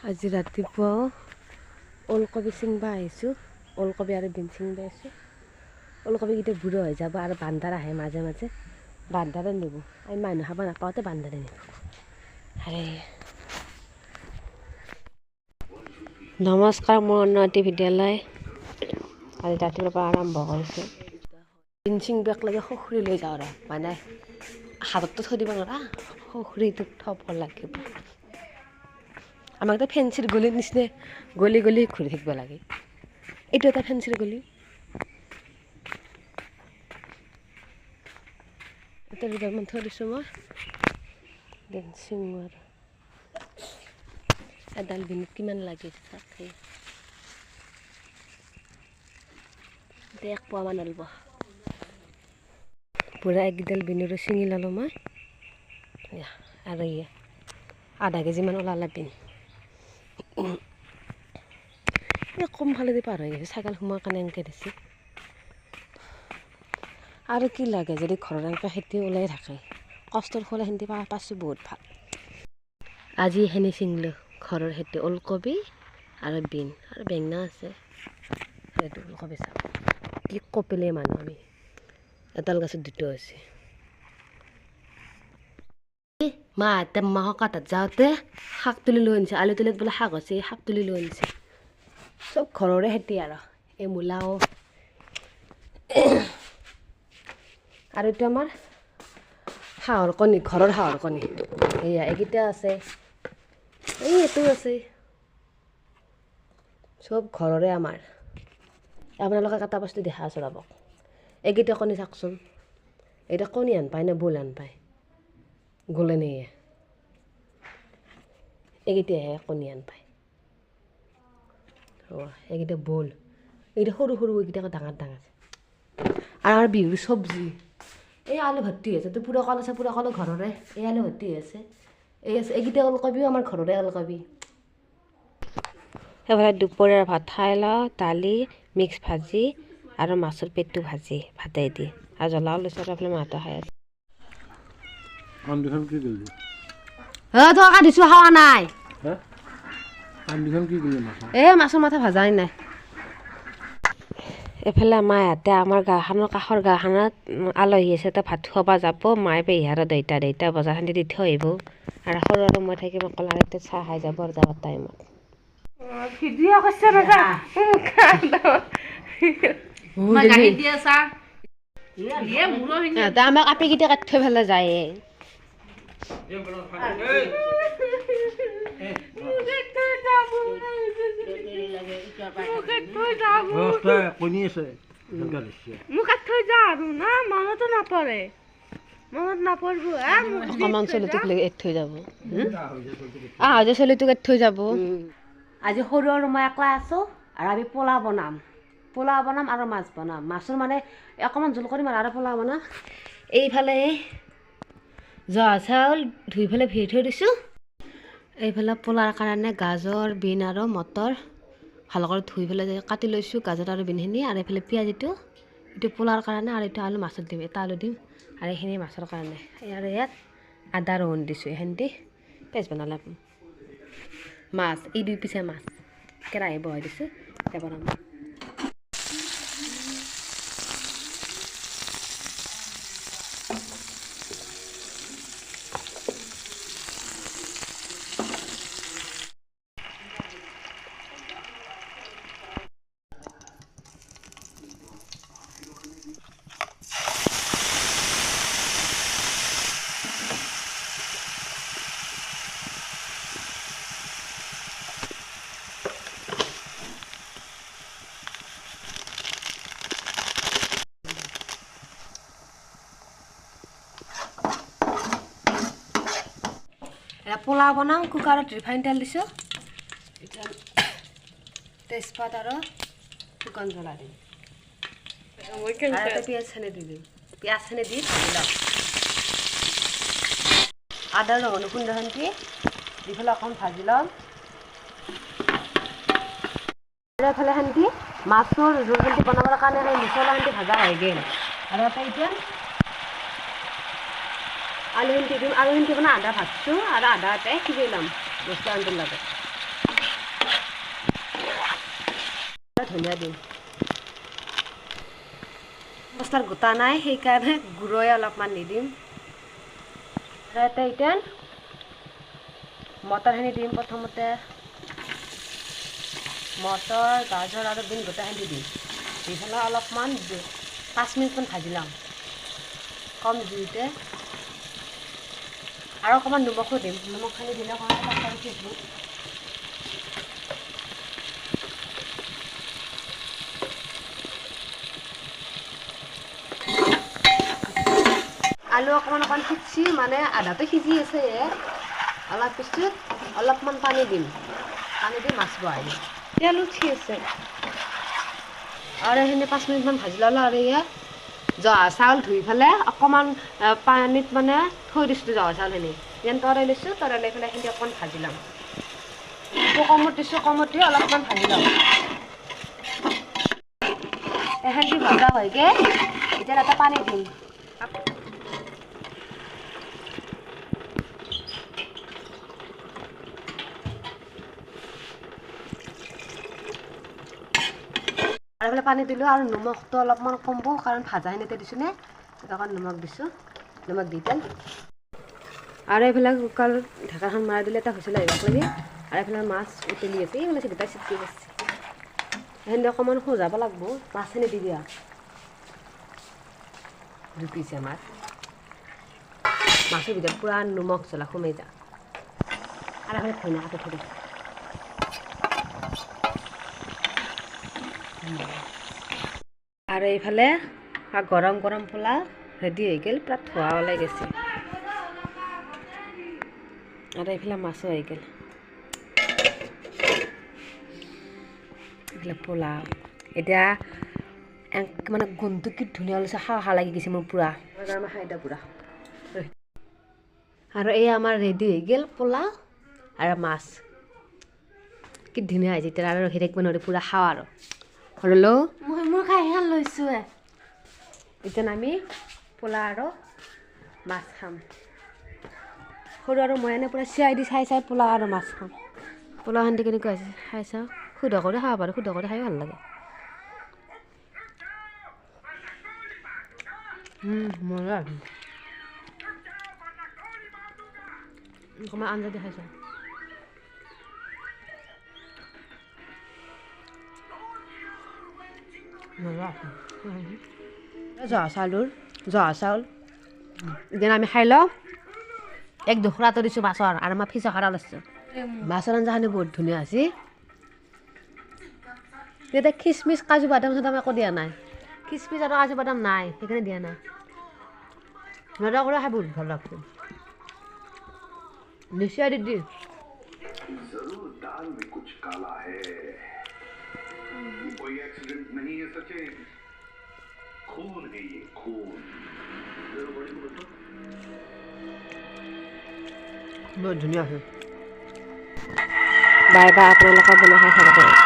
আজি ৰাতিপুৱা ওলকবি চিংবা আহিছোঁ। ওলকবি আৰু বিন চিংবা আহিছোঁ। ওলকবিকেইটা বুঢ়া হৈ যাব আৰু বান্দাৰ আহে মাজে মাজে। বান্দাৰে নিব, আমি মানুহ খাব নাপাওঁতে বান্দাৰে নিব। নমস্কাৰ, মোৰ উন্নতি বিদ্যালয় আজি ৰাতিপুৱাৰ পৰা আৰম্ভ কৰিছোঁ। বিন চিংবাক লাগে সখুৰি লৈ যাওঁ আৰু মানে হাততো থৈ দিব নোৱাৰা, সখুৰিটোত থ'ব লাগিব। আমাক এটা ফেঞ্চিৰ গলিৰ নিচিনা গলি গলি ঘূৰি থাকিব লাগে। এইটো এটা ফেঞ্চিৰ গলি। এটা দুডালমান থৈ দিছোঁ মই বিন চিঙৰ। এডাল বিনত কিমান লাগিছে তাকে 1 পোৱামান ওলাব। পুৰা একডাল বিনৰো ছিঙি ল'লোঁ মই আৰু আধা কেজিমান ওলালে বিন। কম ফালেদি পাৰ হৈ গৈছে, ছাগাল সোমোৱাৰ কাৰণে এনেকৈ দিছে। আৰু কি লাগে যদি ঘৰৰ এনেকৈ খেতি ওলাই থাকে, কষ্টৰ ফল খেতি পাইছোঁ বহুত ভাল। আজি এইখিনি ছিঙিলোঁ ঘৰৰ খেতি, ওলকবি আৰু বিন আৰু বেঙেনা আছে। সেইটো ওলকবি চাওঁ কি কপিলে মানুহ আমি, এডাল গছত 2টা আছে। মাহঁতে মাহৰ কাটাত যাওঁতে শাক তুলি লৈ আনিছে, আলু তুলিত বোলে শাক হৈছে, শাক তুলি লৈ আনিছে। চব ঘৰৰে খেতি আৰু এই মূলাও। আৰু এইটো আমাৰ হাঁহৰ কণী, ঘৰৰ হাঁহৰ কণী। এয়া এইকেইটা আছে, এইটো আছে, চব ঘৰৰে আমাৰ। আপোনালোকে কটা বস্তু দেখা আছোঁ ৰ'ব। এইকেইটা কণী চাওকচোন, এইটা কণী আন পায় নে বোল আন পায়, গোলে নিয়ে। এইকেইটাহে কণী আন পায়। এইকেইটা বোল, এইকেইটা সৰু সৰু, এইকেইটা ডাঙৰ ডাঙৰ। আৰু আমাৰ বিহুৰ চব্জি এই আলু ভৰ্তি হৈছে, তো পুৰা কল আছে, পুৰা কলো ঘৰৰে। এই আলু ভৰ্তি হৈ আছে, এই আছে এইকেইটা ওলকবিও আমাৰ ঘৰৰে ওলকবি। সেইফালে দুপৰীয়াৰ ভাত খাই লওঁ, দালি মিক্স ভাজি আৰু মাছৰ পেটু ভাজি ভাতেদি আৰু জ্বলাও লৈছোঁ। আৰু এইফালে মাহঁতে খাই আছে। দিছোঁ খাৱা নাই। মাছৰ মাথা ভাজাই নাই। এইফালে মাহঁতে আমাৰ গাঁওখনৰ কাষৰ গাঁওখনত আলহী আছে, তাত ভাত খুৱাব যাব। মায়ে পেহী আৰু দেউতা বজাৰখিনি দি থৈ আহিব আৰু সৰু আৰু মই থাকিম অকল, আৰু এতিয়া চাহ খাই যাব আৰু যাবৰ টাইমত। আমাক আপীকেইটা কাটি থৈ পেলাই যায়। আজি সৰু আৰু মই একলা আছোঁ আৰু আমি পোলাও বনাম আৰু মাছ বনাম। মাছৰ মানে অকণমান জোল কৰিম আৰু পোলাও বনাম। এইফালে জহা চাউল ধুই পেলাই ভিজাই থৈ দিছোঁ। এইফালে পোলাৰ কাৰণে গাজৰ, বিন আৰু মটৰ ভালকৈ ধুই পেলাই কাটি লৈছোঁ, গাজৰ আৰু বিনখিনি। আৰু এইফালে পিঁয়াজ, এইটো পোলাৰ কাৰণে। আৰু এইটো আলু মাছত দিম, এটা আলু দিম আৰু এইখিনি মাছৰ কাৰণে। আৰু ইয়াত আদা ৰহুন দিছোঁ, এইখিনি দি পেষ্ট বনালে মাছ। এই 2 পিচে মাছ কেৰাহী বহাই দিছোঁ, এতিয়া বনাম। পোলাও বনাম, কুকাৰত ৰিফাইন তেল দিছোঁ, তেজপাত আৰু শুকান জ্বলা দিম। পিঁয়াজখিনি দি দিম, পিঁয়াজখিনি দি ভাজি লওঁ। আদা নহৰু খুন্দাখিনি দি পেলাই অকণ ভাজি লওঁ। এইফালে সেনেকি মাছৰ জোলখিনি বনাবৰ কাৰণে সেই মছলাখিনি ভাজা হৈ গ'ল। আৰু এতিয়া আলুখিনি দিম, আলুখিনি মানে আধা ভাজছোঁ আৰু আধা সিজাই ল'ম মছলাখিনিৰ লগত। ধনিয়া দিম মছলাৰ গোটা নাই সেইকাৰণে গুড়ই অলপমান দি দিম ইয়াতে এতিয়া মটৰখিনি দিম প্ৰথমতে মটৰ গাজৰ আৰু বিন গোটাখিনি দিম দি পেলাই অলপমান 5 মিনিটমান ভাজি ল'ম কম জুইতে আৰু অকণমান নিমখো দিম নিমখখিনি দিলে অকণমান তৰকাৰী সিজিব আলু অকণমান সিজছি মানে আধাটো সিজি আছে অলপ পিছত অলপমান পানী দিম পানী দি মাছ বহাই দিম তেল উঠি আছে আৰু এইখিনি 5 মিনিটমান ভাজি ল'লোঁ আৰু ইয়াত জহা চাউল ধুই পেলাই অকণমান পানীত মানে থৈ দিছিলোঁ জহা চাউলখিনি যেন তৰাই লৈছোঁ তৰাই লৈ পেলাই এইখিনি অকণমান ভাজি ল'ম কমত দিছোঁ কমত দি অলপমান ভাজি ল'ম এইখিনি ভজা হয়গৈ এতিয়া এটা পানী দিম আৰু এইফালে পানী দিলোঁ আৰু নিমখটো অলপমান কমব কাৰণ ভাজাখিনিতে দিছোঁ নে অকণ নিমখ দিছোঁ নিমখ দি তেল আৰু এইফালে কুকাৰত ঢাকাখন মাৰি দিলে এটা হুইচেল আহিব লাগে আৰু এইফালে মাছ উতলি আছে এইফালে গোটাই চিটকি গৈছে সেইখিনি অকণমান সিজাব লাগিব মাছখিনি দি দিয়া 2 পিচীয়া মাছ মাছৰ ভিতৰত পূৰা নিমখ জ্বলা সোমাই যা আৰু এইফালে ধনিয়া কাটি থৈ দিছোঁ আৰু এইফালে গৰম গৰম পোলাও ৰেডি হৈ গ'ল পূৰা ধোৱা ওলাই গৈছে আৰু এইফালে মাছো হৈ গ'ল এইফালে পোলাও এতিয়া মানে গোন্ধটো কি ধুনীয়া ওলাইছে খাওঁ লাগি গৈছে মোৰ পূৰা খাই দিয়া পূৰা আৰু এই আমাৰ ৰেডি হৈ গ'ল পোলাও আৰু মাছ কি ধুনীয়া হৈছে এতিয়া আৰু ৰখি থাকিব নোৱাৰি পূৰা খাওঁ আৰু হেল্ল' মই খাই লৈছোঁ এতিয়া আমি পোলাও আৰু মাছ খাম সৰু আৰু মই এনে পূৰা চিয়াই দি চাই চাই পোলাও আৰু মাছ খাম পোলাওখান কেনেকুৱা হৈছে খাই চাওঁ সুধা কৰি খাব পাৰোঁ সুধা কৰি খাই ভাল লাগে মজা অকণমান আঞ্জা দি খাইছোঁ জহা চাউল এতিয়া আমি খাই লওঁ 1 টুকুৰাটো দিছোঁ মাছৰ আৰু আমাৰ ফিচা খাৰা লৈছোঁ মাছৰ আঞ্জাখিনি বহুত ধুনীয়া হৈছে তেতিয়া খিচমিচ কাজু বাদাম চাদাম একো দিয়া নাই খিচমিচ আৰু কাজু বাদাম নাই সেইকাৰণে দিয়া নাই মজা কৰি খাই বহুত ভাল লাগছে নিশ্চয় দিদি जरूर दाल में कुछ काला है कोई एक्सीडेंट नहीं है सचिन खून है ये खून बहुत धुनिया है बाय बाय আপোনালোকে বনাই খাই চাব